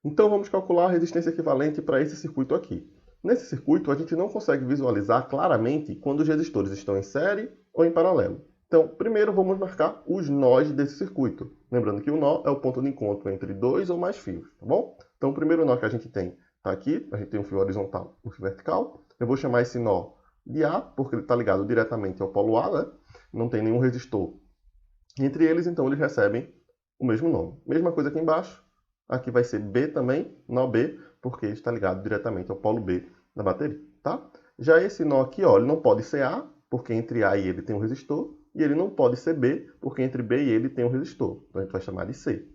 Então vamos calcular a resistência equivalente para esse circuito aqui. Nesse circuito, a gente não consegue visualizar claramente quando os resistores estão em série ou em paralelo. Então, primeiro vamos marcar os nós desse circuito. Lembrando que o nó é o ponto de encontro entre dois ou mais fios, tá bom? Então, o primeiro nó que a gente tem está aqui. A gente tem um fio horizontal e um fio vertical. Eu vou chamar esse nó de A, porque ele está ligado diretamente ao polo A, né? Não tem nenhum resistor entre eles, então eles recebem o mesmo nome. Mesma coisa aqui embaixo. Aqui vai ser B também, nó B, porque está ligado diretamente ao polo B da bateria, tá? Já esse nó aqui, ó, ele não pode ser A, porque entre A e ele tem um resistor, e ele não pode ser B, porque entre B e ele tem um resistor. Então a gente vai chamar de C.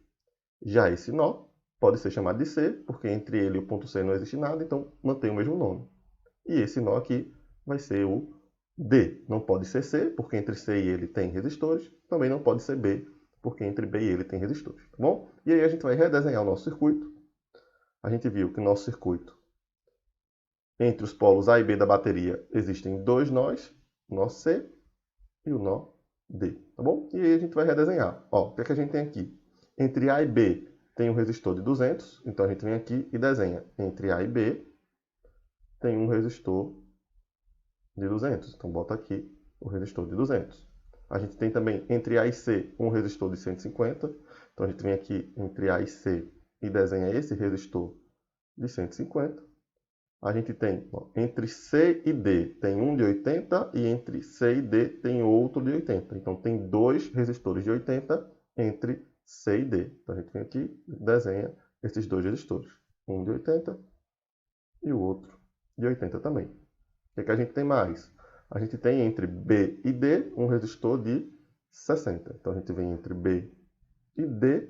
Já esse nó pode ser chamado de C, porque entre ele e o ponto C não existe nada, então mantém o mesmo nome. E esse nó aqui vai ser o D. Não pode ser C, porque entre C e ele tem resistores. Também não pode ser B, porque entre B e ele tem resistores. Tá bom? E aí a gente vai redesenhar o nosso circuito. A gente viu que o nosso circuito, entre os polos A e B da bateria, existem dois nós. O nó C e o nó D. Tá bom? E aí a gente vai redesenhar. Ó, o que é que a gente tem aqui? Entre A e B tem um resistor de 200. Então a gente vem aqui e desenha. Entre A e B tem um resistor de 200. Então, bota aqui o resistor de 200. A gente tem também, entre A e C, um resistor de 150. Então, a gente vem aqui entre A e C e desenha esse resistor de 150. A gente tem, ó, entre C e D tem um de 80 e entre C e D tem outro de 80. Então, tem dois resistores de 80 entre C e D. Então, a gente vem aqui e desenha esses dois resistores. Um de 80 e o outro de 80 também. O que a gente tem mais? A gente tem entre B e D um resistor de 60. Então, a gente vem entre B e D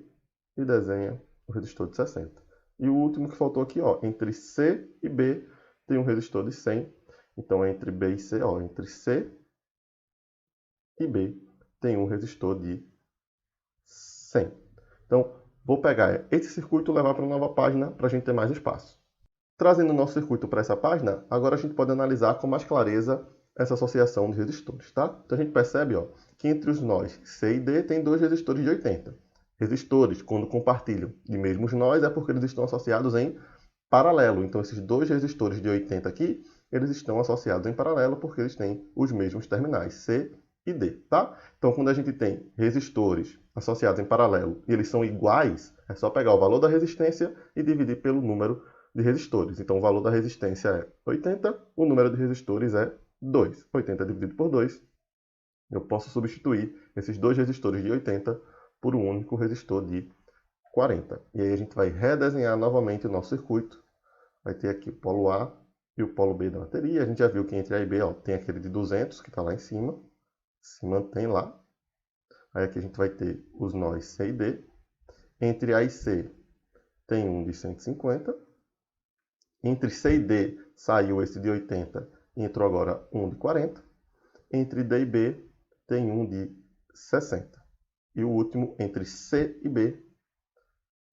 e desenha o resistor de 60. E o último que faltou aqui, ó, entre C e B tem um resistor de 100. Então, entre B e C, ó, entre C e B tem um resistor de 100. Então, vou pegar esse circuito e levar para uma nova página para a gente ter mais espaço. Trazendo o nosso circuito para essa página, agora a gente pode analisar com mais clareza essa associação de resistores, tá? Então a gente percebe, ó, que entre os nós C e D tem dois resistores de 80. Resistores, quando compartilham de mesmos nós, é porque eles estão associados em paralelo. Então esses dois resistores de 80 aqui, eles estão associados em paralelo porque eles têm os mesmos terminais, C e D, tá? Então quando a gente tem resistores associados em paralelo e eles são iguais, é só pegar o valor da resistência e dividir pelo número de resistores. Então, o valor da resistência é 80, o número de resistores é 2. 80 dividido por 2, eu posso substituir esses dois resistores de 80 por um único resistor de 40. E aí a gente vai redesenhar novamente o nosso circuito. Vai ter aqui o polo A e o polo B da bateria. A gente já viu que entre A e B, ó, tem aquele de 200 que está lá em cima. Se mantém lá. Aí aqui a gente vai ter os nós C e D. Entre A e C tem um de 150. Entre C e D saiu esse de 80 e entrou agora um de 40. Entre D e B tem um de 60. E o último, entre C e B,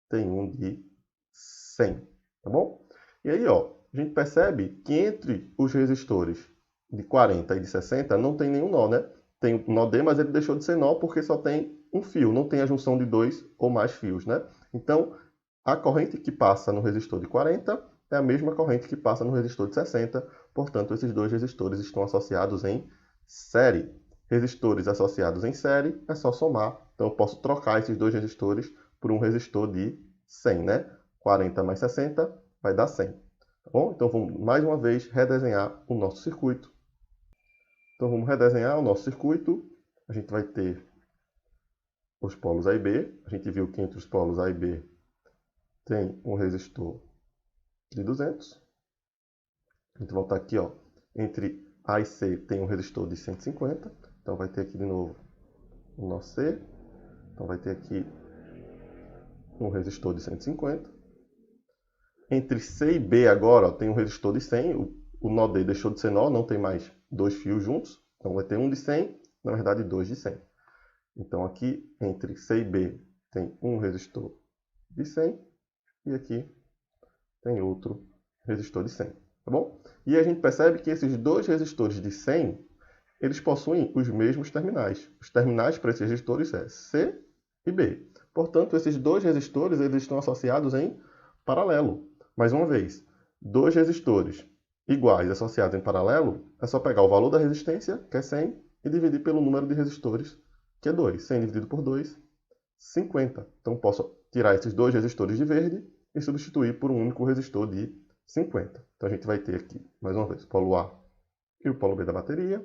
tem um de 100. Tá bom? E aí, ó, a gente percebe que entre os resistores de 40 e de 60 não tem nenhum nó, né? Tem o nó D, mas ele deixou de ser nó porque só tem um fio, não tem a junção de dois ou mais fios, né? Então, a corrente que passa no resistor de 40 é a mesma corrente que passa no resistor de 60, portanto, esses dois resistores estão associados em série. Resistores associados em série é só somar, então eu posso trocar esses dois resistores por um resistor de 100, né? 40 mais 60 vai dar 100. Tá bom? Então vamos mais uma vez redesenhar o nosso circuito. Então vamos redesenhar o nosso circuito. A gente vai ter os polos A e B. A gente viu que entre os polos A e B tem um resistor de 200. A gente voltar aqui, ó, entre A e C tem um resistor de 150. Então vai ter aqui de novo o nó C. Então vai ter aqui um resistor de 150. Entre C e B agora, ó, tem um resistor de 100. O nó D deixou de ser nó, não tem mais dois fios juntos. Então vai ter um de 100, na verdade dois de 100. Então aqui entre C e B tem um resistor de 100 e aqui tem outro resistor de 100, tá bom? E a gente percebe que esses dois resistores de 100, eles possuem os mesmos terminais. Os terminais para esses resistores é C e B. Portanto, esses dois resistores eles estão associados em paralelo. Mais uma vez, dois resistores iguais associados em paralelo, é só pegar o valor da resistência, que é 100, e dividir pelo número de resistores, que é 2. 100 dividido por 2, 50. Então, posso tirar esses dois resistores de verde e substituir por um único resistor de 50. Então, a gente vai ter aqui, mais uma vez, o polo A e o polo B da bateria.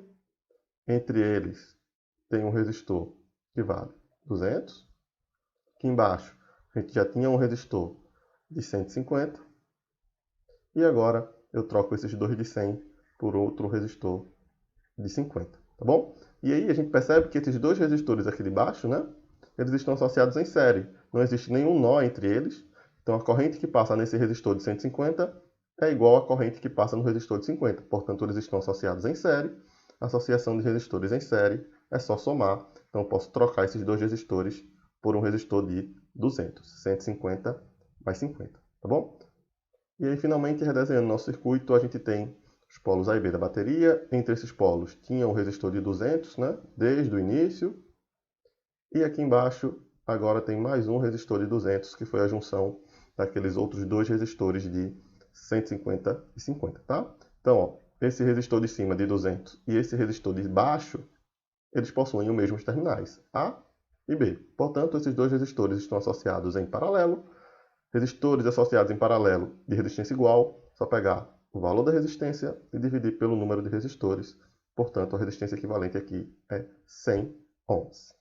Entre eles, tem um resistor que vale 200. Aqui embaixo, a gente já tinha um resistor de 150. E agora, eu troco esses dois de 100 por outro resistor de 50, tá bom? E aí, a gente percebe que esses dois resistores aqui de baixo, né? Eles estão associados em série. Não existe nenhum nó entre eles. Então, a corrente que passa nesse resistor de 150 é igual à corrente que passa no resistor de 50. Portanto, eles estão associados em série. A associação de resistores em série é só somar. Então, eu posso trocar esses dois resistores por um resistor de 200. 150 mais 50, tá bom? E aí, finalmente, redesenhando nosso circuito, a gente tem os polos A e B da bateria. Entre esses polos tinha um resistor de 200, né? Desde o início. E aqui embaixo, agora tem mais um resistor de 200, que foi a junção daqueles outros dois resistores de 150 e 50, tá? Então, ó, esse resistor de cima de 200 e esse resistor de baixo, eles possuem os mesmos terminais, A e B. Portanto, esses dois resistores estão associados em paralelo. Resistores associados em paralelo de resistência igual, só pegar o valor da resistência e dividir pelo número de resistores. Portanto, a resistência equivalente aqui é 100 ohms.